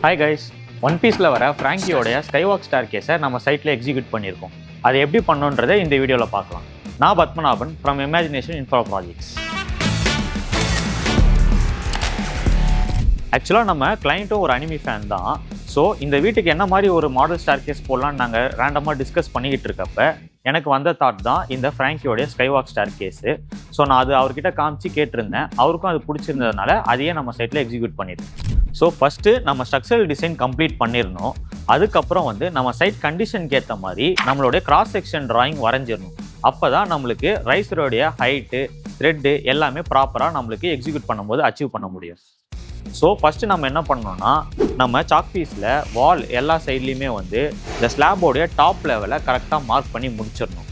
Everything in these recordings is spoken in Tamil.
ஹாய் கைஸ், ஒன் பீஸில் வர ஃப்ராங்கியோடைய ஸ்கைவாக் ஸ்டார் கேஸை நம்ம சைட்டில் எக்ஸிக்யூட் பண்ணியிருக்கோம். அதை எப்படி பண்ணோன்றதை இந்த வீடியோவில் பார்க்கலாம். நான் Padmanabhan from imagination infra projects. ஆக்சுவலாக நம்ம கிளைண்ட்டும் ஒரு அனிமி ஃபேன் தான். ஸோ இந்த வீட்டுக்கு என்ன மாதிரி ஒரு மாடல் ஸ்டார் கேஸ் போடலான்னு நாங்கள் ரேண்டமாக டிஸ்கஸ் பண்ணிக்கிட்டு இருக்கப்ப எனக்கு வந்த தாட் தான் இந்த ஃப்ராங்கியோடைய ஸ்கைவாக் ஸ்டார் கேஸு. ஸோ நான் அது அவர்கிட்ட காமிச்சு கேட்டிருந்தேன். அவருக்கும் அது பிடிச்சிருந்ததுனால அதையே நம்ம சைட்டில் எக்ஸிக்யூட் பண்ணியிருந்தோம். ஸோ ஃபஸ்ட்டு நம்ம ஸ்ட்ரக்சரல் டிசைன் கம்ப்ளீட் பண்ணிடணும். அதுக்கப்புறம் நம்ம சைட் கண்டிஷனுக்கு ஏற்ற மாதிரி நம்மளுடைய கிராஸ் செக்ஷன் டிராயிங் வரைஞ்சிடணும். அப்போ தான் நம்மளுக்கு ரைஸரோடைய ஹைட்டு, த்ரெட்டு எல்லாமே ப்ராப்பராக நம்மளுக்கு எக்ஸிக்யூட் பண்ணும்போது அச்சீவ் பண்ண முடியும். ஸோ ஃபஸ்ட்டு நம்ம என்ன பண்ணோம்னா, நம்ம சாக் பீஸில் வால் எல்லா சைட்லேயுமே இந்த ஸ்லாபோடைய டாப் லெவலை கரெக்டாக மார்க் பண்ணி முடிச்சிடணும்.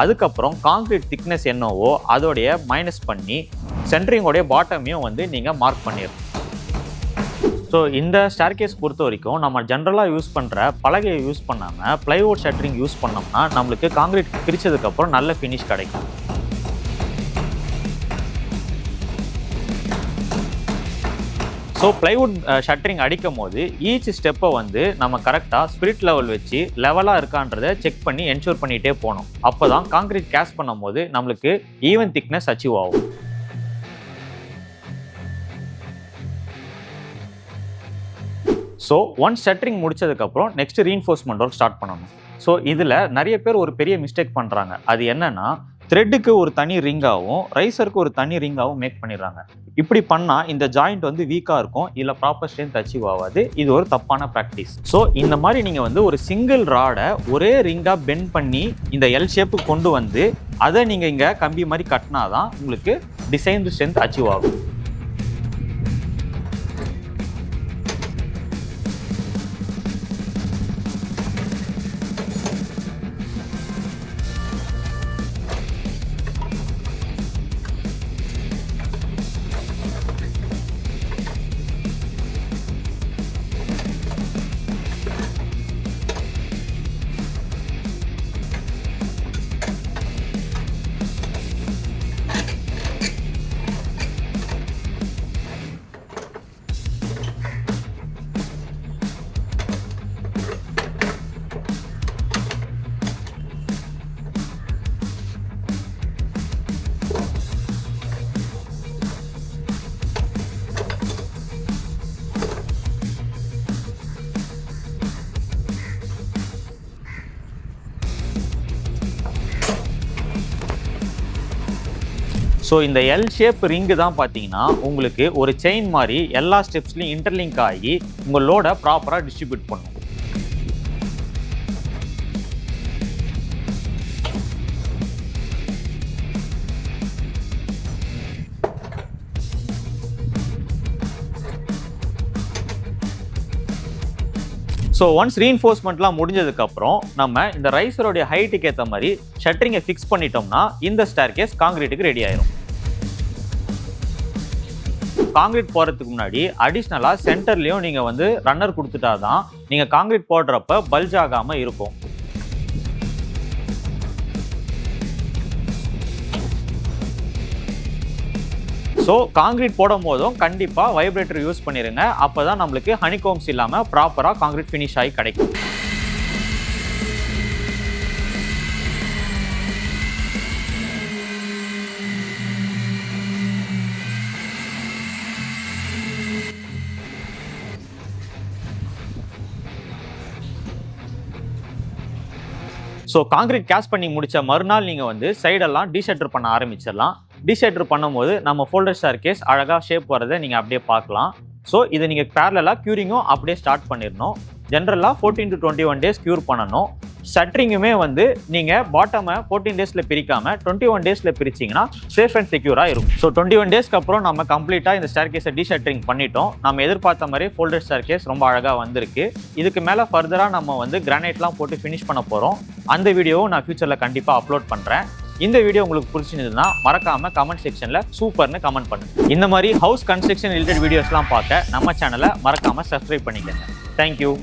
அதுக்கப்புறம் கான்கிரீட் திக்னஸ் என்னவோ அதோடைய மைனஸ் பண்ணி சென்டரிங்கோடைய பாட்டமையும் நீங்கள் மார்க் பண்ணிடணும். ஸோ இந்த ஸ்டார்கேஸ் பொறுத்த வரைக்கும் நம்ம ஜென்ரலாக யூஸ் பண்ணுற பலகையை யூஸ் பண்ணாமல் ப்ளைவுட் ஷட்டரிங் யூஸ் பண்ணோம்னா நம்மளுக்கு கான்கிரீட் பிரித்ததுக்கப்புறம் நல்ல ஃபினிஷ் கிடைக்கும். ஸோ ப்ளைவுட் ஷட்டரிங் அடிக்கும் போது ஈச் ஸ்டெப்பை நம்ம கரெக்டாக ஸ்பிரிட் லெவல் வச்சு லெவலாக இருக்கான்றதை செக் பண்ணி என்ஷூர் பண்ணிகிட்டே போகணும். அப்போ தான் கான்கிரீட் கேஸ்ட் பண்ணும் போது நம்மளுக்கு ஈவன் திக்னஸ் அச்சீவ் ஆகும். ஸோ ஒன்ஸ் ஷட்டரிங் முடிச்சதுக்கப்புறம் நெக்ஸ்ட் ரீஎன்ஃபோர்ஸ்மெண்ட் ஒர்க் ஸ்டார்ட் பண்ணணும். ஸோ இதில் நிறைய பேர் ஒரு பெரிய மிஸ்டேக் பண்ணுறாங்க. அது என்னன்னா, த்ரெட்டுக்கு ஒரு தனி ரிங்காகவும் ரைசருக்கு ஒரு தனி ரிங்காகவும் மேக் பண்ணிடுறாங்க. இப்படி பண்ணால் இந்த ஜாயிண்ட் வீக்காக இருக்கும், இல்லை ப்ராப்பர் ஸ்ட்ரென்த் அச்சீவ் ஆகாது. இது ஒரு தப்பான ப்ராக்டிஸ். ஸோ இந்த மாதிரி நீங்கள் ஒரு சிங்கிள் ராடை ஒரே ரிங்காக பெண்ட் பண்ணி இந்த எல் ஷேப்புக்கு கொண்டு அதை நீங்கள் இங்கே கம்பி மாதிரி கட்டினாதான் உங்களுக்கு டிசைன் ஸ்ட்ரென்த் அச்சீவ் ஆகும். ஸோ இந்த எல் ஷேப் ரிங்கு தான் பார்த்தீங்கன்னா உங்களுக்கு ஒரு செயின் மாதிரி எல்லா ஸ்டெப்ஸ்லையும் இன்டர்லிங்க் ஆகி உங்கள் லோடை ப்ராப்பராக டிஸ்ட்ரிபியூட் பண்ணும். ஸோ ஒன்ஸ் ரீஎன்ஃபோர்ஸ்மெண்ட்லாம் முடிஞ்சதுக்கப்புறம் நம்ம இந்த ரைஸரோடைய ஹைட்டுக்கு ஏற்ற மாதிரி ஷட்டரிங்கை ஃபிக்ஸ் பண்ணிட்டோம்னா இந்த ஸ்டார்கேஸ் காங்கிரீட்டுக்கு ரெடி ஆயிரும். காங்கிரீட் போடுறதுக்கு முன்னாடி அடிஷ்னலாக சென்டர்லையும் நீங்கள் ரன்னர் கொடுத்துட்டா தான் நீங்கள் காங்கிரீட் போடுறப்ப பல்ஜ் ஆகாமல் இருக்கும். ஸோ காங்கிரீட் போடும் போதும் கண்டிப்பாக வைப்ரேட்டர் யூஸ் பண்ணிடுங்க. அப்போ தான் நம்மளுக்கு ஹனிகோம்ஸ் இல்லாமல் ப்ராப்பராக காங்கிரீட் ஃபினிஷ் ஆகி கிடைக்கும். ஸோ காங்கிரீட் கேஸ்ட் பண்ணி முடித்த மறுநாள் நீங்கள் சைடெல்லாம் டீஷட்டர் பண்ண ஆரம்பிச்சிடலாம். டீஷட்டர் பண்ணும்போது நம்ம ஃபோல்டர் ஸ்டார்கேஸ் அழகாக ஷேப் வரதை நீங்கள் அப்படியே பார்க்கலாம். ஸோ இதை நீங்கள் பேரலாக க்யூரிங்கும் அப்படியே ஸ்டார்ட் பண்ணிடணும். ஜென்ரலாக 14 to 21 days க்யூர் பண்ணணும். ஷட்டரிங்குமே வந்து நீங்கள் பாட்டமை 14 டேஸில் பிரிக்காமல் 21 டேஸில் பிரிச்சிங்கன்னா சேஃப் அண்ட் செக்யூராக இருக்கும். ஸோ 21 டேஸ்க்கு அப்புறம் நம்ம கம்ப்ளீட்டாக இந்த ஸ்டேர் கேஸை டீஷட்டரிங் பண்ணிட்டோம். நம்ம எதிர்பார்த்த மாதிரி ஃபோல்டட் ஸ்டேர் கேஸ் ரொம்ப அழகாக வந்திருக்கு. இதுக்கு மேலே ஃபர்தராக நம்ம வந்து கிரானைட்லாம் போட்டு ஃபினிஷ் பண்ண போகிறோம். அந்த வீடியோவும் நான் ஃபியூச்சரில் கண்டிப்பாக அப்லோட் பண்ணுறேன். இந்த வீடியோ உங்களுக்கு பிடிச்சிருந்ததுன்னா மறக்காம கமெண்ட் செக்ஷன்ல சூப்பர்னு கமெண்ட் பண்ணுங்க. இந்த மாதிரி ஹவுஸ் கன்ஸ்ட்ரக்ஷன் ரிலேட்டட் வீடியோஸ்லாம் பார்க்க நம்ம சேனலை மறக்காம சப்ஸ்கிரைப் பண்ணிக்கங்க. தேங்க்யூ.